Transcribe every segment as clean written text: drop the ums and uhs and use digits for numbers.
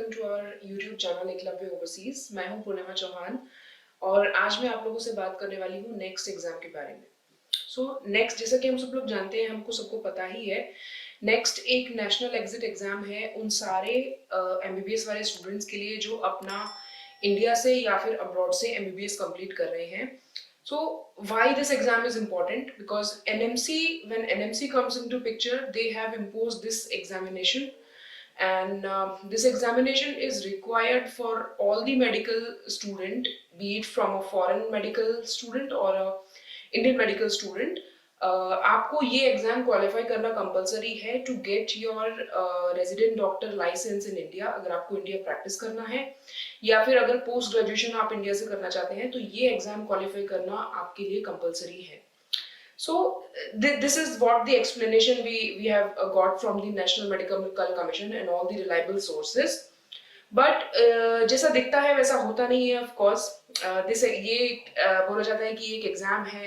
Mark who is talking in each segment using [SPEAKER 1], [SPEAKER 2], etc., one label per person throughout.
[SPEAKER 1] Welcome to our YouTube channel Eklavya overseas. मैं हूं पूर्णिमा चौहान और आज मैं आप लोगों से बात करने वाली हूं नेक्स्ट एग्जाम के बारे में। नेक्स्ट, जैसा कि हम सब लोग जानते हैं, हमको सबको पता ही है, नेक्स्ट एक नेशनल एग्जिट एग्जाम है उन सारे एमबीबीएस वाले स्टूडेंट्स के लिए जो अपना इंडिया से या फिर अब्रॉड से एमबीबीएस कंप्लीट कर रहे हैं। So why this exam is important? Because NMC, when NMC comes into picture, they have imposed this examination, and this examination is required for all the medical student, be it from a foreign medical student or a Indian medical student. आपको ये exam qualify करना compulsory है to get your resident doctor license in India, अगर आपको India practice करना है या फिर अगर पोस्ट ग्रेजुएशन आप इंडिया से करना चाहते हैं तो ये एग्जाम क्वालिफाई करना आपके लिए कंपलसरी है। So this is what the explanation we have got from the National Medical Commission and all the reliable sources. But जैसा दिखता है वैसा होता नहीं है, of course. ये बोला जाता है कि एक एग्जाम है,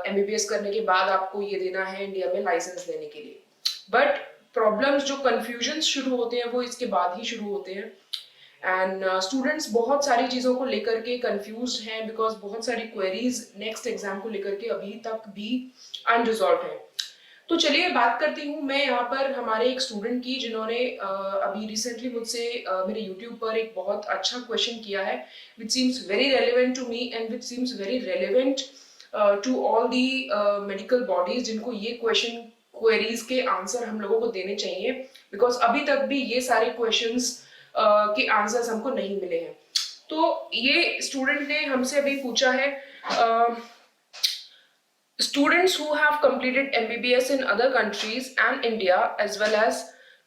[SPEAKER 1] एमबीबीएस करने के बाद आपको ये देना है इंडिया में लाइसेंस लेने के लिए। बट प्रॉब्लम्स, जो कंफ्यूजन शुरू होते हैं वो इसके बाद ही शुरू होते हैं। एंड स्टूडेंट्स बहुत सारी चीज़ों को लेकर के कंफ्यूज्ड हैं, बिकॉज बहुत सारी क्वेरीज नेक्स्ट एग्जाम को लेकर के अभी तक भी अनरिजॉल्व है। तो चलिए बात करती हूँ मैं यहाँ पर हमारे एक स्टूडेंट की, जिन्होंने अभी रिसेंटली मुझसे मेरे यूट्यूब पर एक बहुत अच्छा क्वेश्चन किया है, which seems very relevant to me and which seems very relevant to all the medical bodies, जिनको ये क्वेश्चन क्वेरीज के आंसर हम लोगों को देने चाहिए, बिकॉज अभी तक भी ये सारे क्वेश्चंस के आंसर्स हमको नहीं मिले हैं। तो ये स्टूडेंट ने हमसे अभी पूछा है, students who have completed MBBS in other countries and India, as well as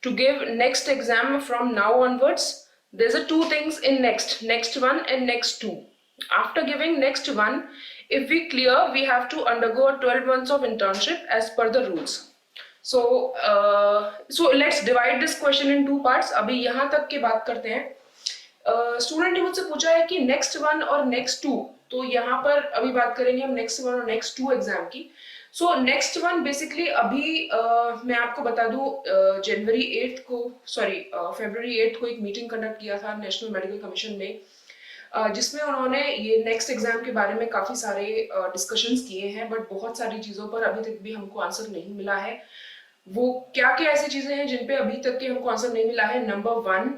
[SPEAKER 1] to give next exam from now onwards, there's a two things in next one and next two. After giving next one, if we clear, we have to undergo 12 months of internship as per the rules. So let's divide this question in two parts. अभी यहाँ तक की बात करते हैं। Student ने मुझसे पूछा है कि नेक्स्ट वन और नेक्स्ट टू, तो यहाँ पर अभी बात करेंगे हम नेक्स्ट वन और नेक्स्ट टू एग्जाम की। सो नेक्स्ट वन बेसिकली अभी मैं आपको बता दूं, फरवरी 8 को एक मीटिंग कंडक्ट किया था नेशनल मेडिकल कमीशन ने, जिसमें उन्होंने ये नेक्स्ट एग्जाम के बारे में काफी सारे डिस्कशंस किए हैं, बट बहुत सारी चीजों पर अभी तक भी हमको आंसर नहीं मिला है। वो क्या क्या ऐसी चीजें हैं जिन पे अभी तक के हमको आंसर नहीं मिला है? नंबर वन,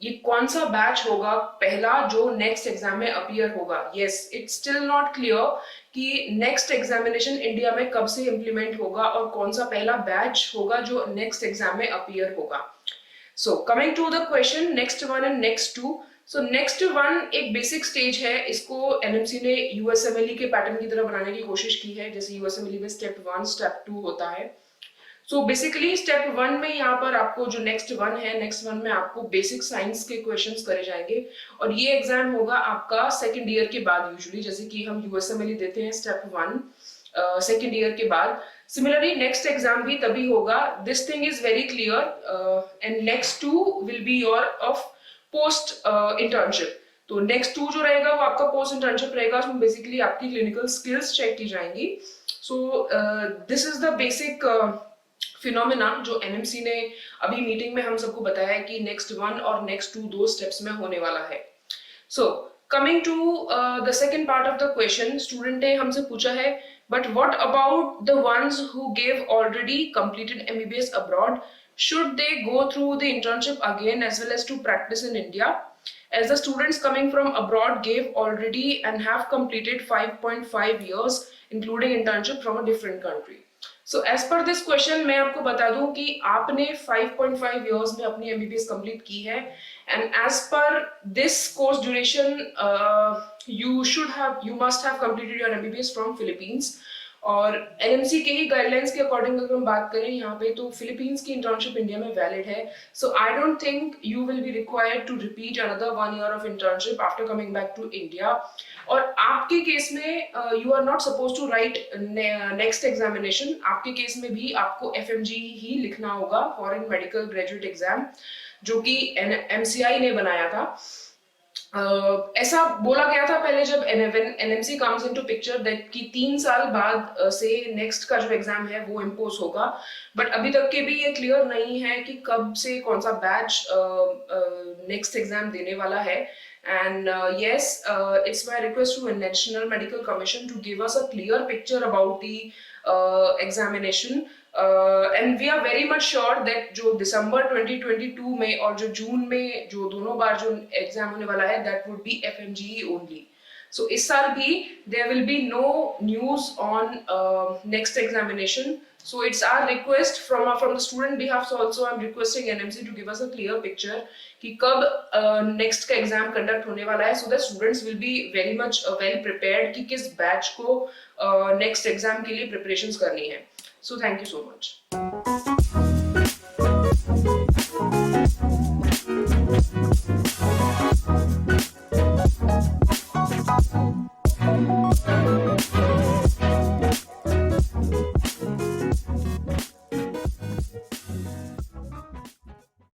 [SPEAKER 1] ये कौन सा बैच होगा पहला जो नेक्स्ट एग्जाम में अपीयर होगा? Yes, it's still not clear कि नेक्स्ट एग्जामिनेशन इंडिया में कब से इम्प्लीमेंट होगा और कौन सा पहला बैच होगा जो नेक्स्ट एग्जाम में अपीयर होगा। So coming to the question next one and next two. So next one एक बेसिक स्टेज है, इसको एनएमसी ने यूएसएमएलई के पैटर्न की तरह बनाने की कोशिश की है, जैसे यूएसएमएलई में स्टेप 1 स्टेप 2 होता है। सो बेसिकली स्टेप 1 में यहाँ पर आपको जो नेक्स्ट वन है, नेक्स्ट वन में आपको बेसिक साइंस के क्वेश्चंस करे जाएंगे और ये एग्जाम होगा आपका सेकंड ईयर के बाद, यूजुअली जैसे कि हम यूएसएमएलई देते हैं स्टेप 1 सेकंड ईयर के बाद। सिमिलरली नेक्स्ट एग्जाम भी तभी होगा, this thing is very clear. And next two will be your of post internship. तो नेक्स्ट टू जो रहेगा वो आपका पोस्ट इंटर्नशिप रहेगा, उसमें बेसिकली आपकी क्लिनिकल स्किल्स चेक की जाएंगी। So this is the basic phenomena जो एनएमसी ने अभी मीटिंग में हम सबको बताया है कि नेक्स्ट वन और नेक्स्ट टू दो स्टेप्स में होने वाला है। So coming to the second part of the question, student ने हमसे पूछा है, but what about the ones who gave already completed MBBS abroad, should they go through the internship again as well as to practice in India, as the students coming from abroad gave already and have completed 5.5 years including internship from a different country. So as per this question मैं आपको बता दूं कि आपने 5.5 years में अपनी MBBS complete की है, and as per this course duration you must have completed your MBBS from Philippines। और एनएमसी के ही गाइडलाइंस के अकॉर्डिंग अगर हम बात करें यहाँ पे, तो फिलीपींस की इंटर्नशिप इंडिया में वैलिड है। So I don't think you will be required to repeat another 1 year of internship after coming back to India. और आपके केस में you are not suppose to write next examination, आपके case में भी आपको FMG ही लिखना होगा, फॉरेन मेडिकल ग्रेजुएट एग्जाम, जो कि एमसीआई ने बनाया था। ऐसा बोला गया था पहले जब NMC comes into picture that कि 3 साल बाद से नेक्स्ट का जो एग्जाम है वो इम्पोज होगा, बट अभी तक के भी ये क्लियर नहीं है कि कब से कौन सा बैच नेक्स्ट एग्जाम देने वाला है. And yes, it's my request to National Medical Commission to give us a clear picture about the examination. And we are very much sure that जो दिसंबर 2022 में और जो जून में जो दोनों बार जो एग्जाम होने वाला है that would be FMGE only. So इस साल भी there will be no news on next examination. So it's our request from the student behalf. So also I'm requesting NMC to give us a clear picture कि कब next का exam conduct होने वाला है, so that students will be very much well prepared कि किस batch को next exam के लिए preparations करनी है. So thank you so much.